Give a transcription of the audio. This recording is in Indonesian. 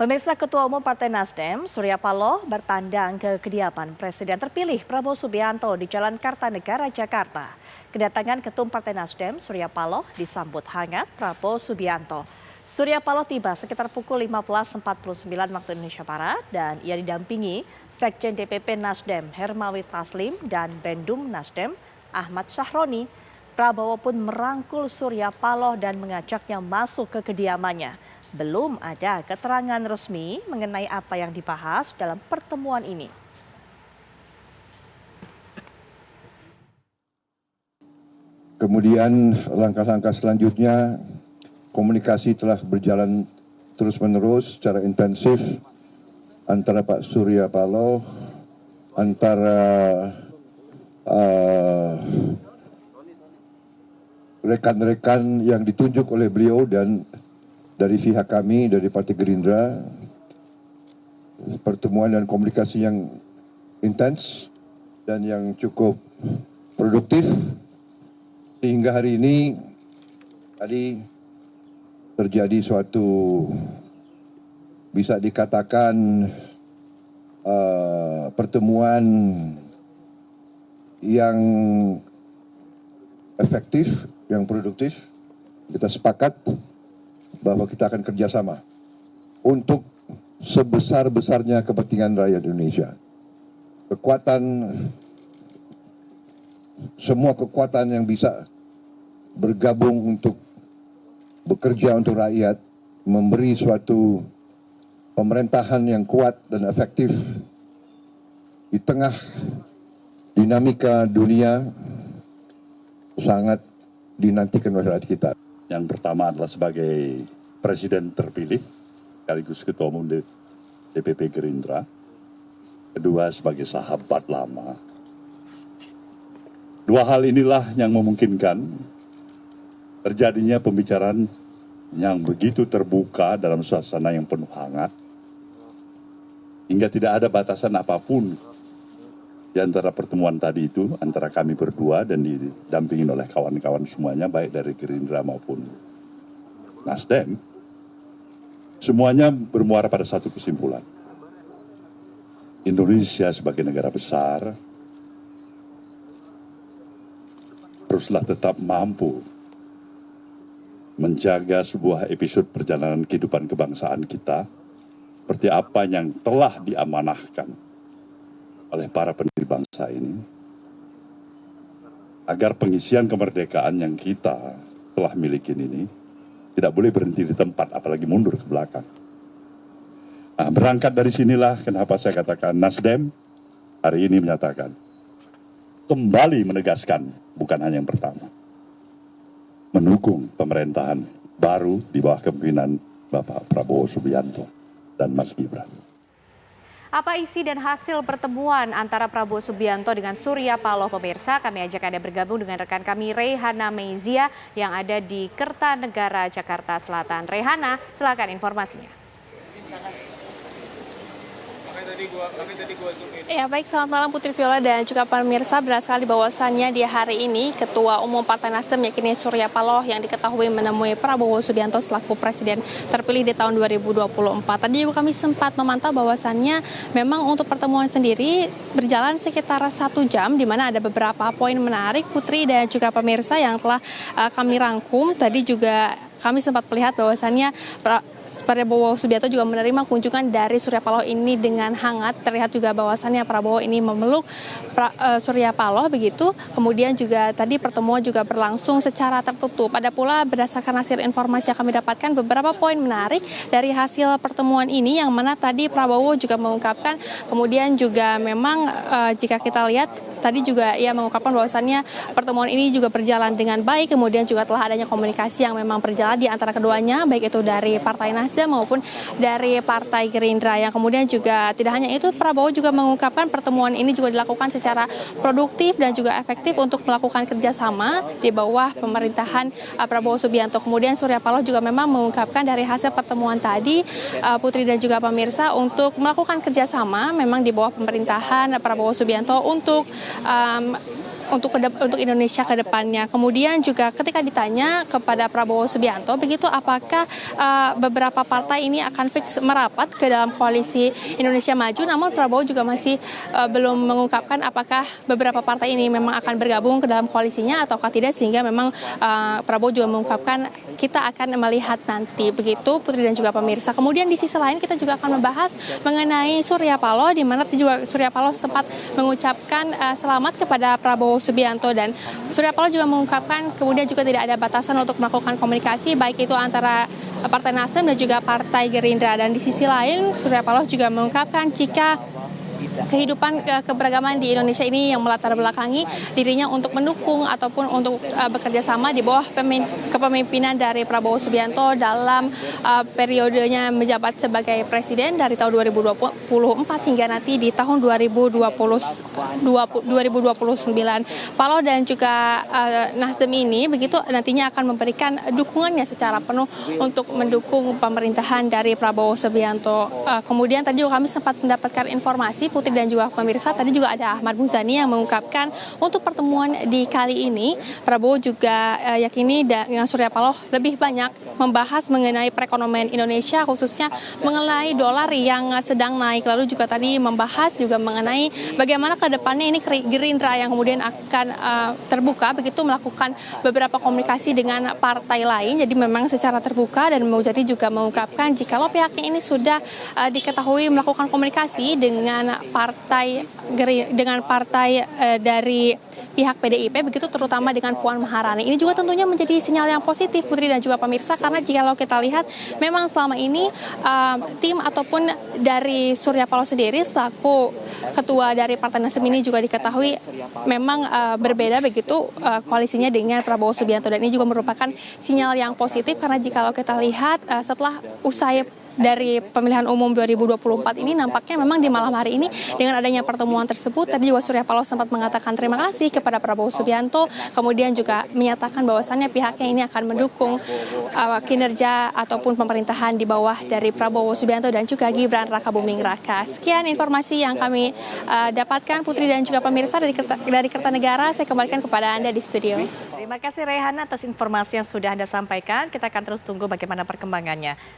Pemirsa, Ketua Umum Partai Nasdem, Surya Paloh, bertandang ke kediaman Presiden terpilih Prabowo Subianto di Jalan Kartanegara, Jakarta. Kedatangan Ketum Partai Nasdem, Surya Paloh, disambut hangat Prabowo Subianto. Surya Paloh tiba sekitar pukul 15.49 waktu Indonesia Barat dan ia didampingi Sekjen DPP Nasdem Hermawi Taslim dan Bendum Nasdem Ahmad Syahroni. Prabowo pun merangkul Surya Paloh dan mengajaknya masuk ke kediamannya. Belum ada keterangan resmi mengenai apa yang dibahas dalam pertemuan ini. Kemudian langkah-langkah selanjutnya, komunikasi telah berjalan terus-menerus secara intensif antara Pak Surya Paloh, antara rekan-rekan yang ditunjuk oleh beliau dan dari pihak kami, dari Partai Gerindra. Pertemuan dan komunikasi yang intens dan yang cukup produktif. Sehingga hari ini tadi terjadi suatu bisa dikatakan pertemuan yang efektif, yang produktif. Kita sepakat bahwa kita akan kerjasama untuk sebesar-besarnya kepentingan rakyat Indonesia. Semua kekuatan yang bisa bergabung untuk bekerja untuk rakyat, memberi suatu pemerintahan yang kuat dan efektif di tengah dinamika dunia sangat dinantikan oleh rakyat kita. Yang pertama adalah sebagai Presiden terpilih, sekaligus Ketua Umum DPP Gerindra. Kedua sebagai sahabat lama. Dua hal inilah yang memungkinkan terjadinya pembicaraan yang begitu terbuka dalam suasana yang penuh hangat. Hingga tidak ada batasan apapun di antara pertemuan tadi itu, antara kami berdua dan didampingin oleh kawan-kawan semuanya, baik dari Gerindra maupun Nasdem, semuanya bermuara pada satu kesimpulan. Indonesia sebagai negara besar haruslah tetap mampu menjaga sebuah episode perjalanan kehidupan kebangsaan kita seperti apa yang telah diamanahkan oleh para pendiri bangsa ini, agar pengisian kemerdekaan yang kita telah miliki ini tidak boleh berhenti di tempat, apalagi mundur ke belakang. Nah, berangkat dari sinilah kenapa saya katakan Nasdem hari ini menyatakan, kembali menegaskan, bukan hanya yang pertama, mendukung pemerintahan baru di bawah kepemimpinan Bapak Prabowo Subianto dan Mas Gibran. Apa isi dan hasil pertemuan antara Prabowo Subianto dengan Surya Paloh, pemirsa? Kami ajak Anda bergabung dengan rekan kami Rehana Meizia yang ada di Kertanegara, Jakarta Selatan. Rehana, silakan informasinya. Ya baik, selamat malam Putri Viola dan juga pemirsa. Benar sekali bahwasannya di hari ini Ketua Umum Partai Nasdem yakni Surya Paloh yang diketahui menemui Prabowo Subianto selaku Presiden terpilih di tahun 2024. Tadi juga kami sempat memantau bahwasannya memang untuk pertemuan sendiri berjalan sekitar 1 jam, di mana ada beberapa poin menarik Putri dan juga pemirsa yang telah kami rangkum. Tadi juga kami sempat melihat bahwasannya Prabowo Subianto juga menerima kunjungan dari Surya Paloh ini dengan hangat. Terlihat juga bahwasannya Prabowo ini memeluk Surya Paloh begitu. Kemudian juga tadi pertemuan juga berlangsung secara tertutup. Ada pula berdasarkan hasil informasi yang kami dapatkan beberapa poin menarik dari hasil pertemuan ini, yang mana tadi Prabowo juga mengungkapkan, kemudian juga memang jika kita lihat tadi juga ia mengungkapkan bahwasannya pertemuan ini juga berjalan dengan baik, kemudian juga telah adanya komunikasi yang memang berjalan di antara keduanya, baik itu dari Partai Nasdem maupun dari Partai Gerindra. Yang kemudian juga tidak hanya itu, Prabowo juga mengungkapkan pertemuan ini juga dilakukan secara produktif dan juga efektif untuk melakukan kerjasama di bawah pemerintahan Prabowo Subianto. Kemudian Surya Paloh juga memang mengungkapkan dari hasil pertemuan tadi, Putri dan juga pemirsa, untuk melakukan kerjasama memang di bawah pemerintahan Prabowo Subianto untuk untuk Indonesia ke depannya. Kemudian juga ketika ditanya kepada Prabowo Subianto, begitu apakah beberapa partai ini akan fix merapat ke dalam koalisi Indonesia Maju, namun Prabowo juga masih belum mengungkapkan apakah beberapa partai ini memang akan bergabung ke dalam koalisinya ataukah tidak, sehingga memang Prabowo juga mengungkapkan kita akan melihat nanti, begitu Putri dan juga pemirsa. Kemudian di sisi lain kita juga akan membahas mengenai Surya Paloh, di mana juga Surya Paloh sempat mengucapkan selamat kepada Prabowo Subianto, dan Surya Paloh juga mengungkapkan kemudian juga tidak ada batasan untuk melakukan komunikasi baik itu antara Partai Nasdem dan juga Partai Gerindra. Dan di sisi lain Surya Paloh juga mengungkapkan jika kehidupan keberagaman di Indonesia ini yang melatar belakangi dirinya untuk mendukung ataupun untuk bekerja sama di bawah kepemimpinan dari Prabowo Subianto dalam periodenya menjabat sebagai presiden dari tahun 2024 hingga nanti di tahun 2029. Paloh dan juga Nasdem ini begitu nantinya akan memberikan dukungannya secara penuh untuk mendukung pemerintahan dari Prabowo Subianto. Kemudian tadi juga kami sempat mendapatkan informasi, Putri dan juga pemirsa, tadi juga ada Ahmad Muzani yang mengungkapkan untuk pertemuan di kali ini Prabowo juga yakini dengan Surya Paloh lebih banyak membahas mengenai perekonomian Indonesia, khususnya mengenai dolar yang sedang naik. Lalu juga tadi membahas juga mengenai bagaimana ke depannya ini Gerindra yang kemudian akan terbuka begitu melakukan beberapa komunikasi dengan partai lain. Jadi memang secara terbuka, dan Muzani juga mengungkapkan jikalau pihaknya ini sudah diketahui melakukan komunikasi dengan partai dari pihak PDIP begitu, terutama dengan Puan Maharani. Ini juga tentunya menjadi sinyal yang positif, Putri dan juga pemirsa, karena jikalau kita lihat memang selama ini tim ataupun dari Surya Paloh sendiri selaku ketua dari Partai Nasdem ini juga diketahui memang berbeda begitu koalisinya dengan Prabowo Subianto, dan ini juga merupakan sinyal yang positif karena jikalau kita lihat setelah usai dari pemilihan umum 2024 ini nampaknya memang di malam hari ini dengan adanya pertemuan tersebut tadi juga Surya Paloh sempat mengatakan terima kasih kepada Prabowo Subianto, kemudian juga menyatakan bahwasannya pihaknya ini akan mendukung kinerja ataupun pemerintahan di bawah dari Prabowo Subianto dan juga Gibran Rakabuming Raka. Sekian informasi yang kami dapatkan, Putri dan juga pemirsa dari Kertanegara. Saya kembalikan kepada Anda di studio. Terima kasih Rehana atas informasi yang sudah Anda sampaikan. Kita akan terus tunggu bagaimana perkembangannya.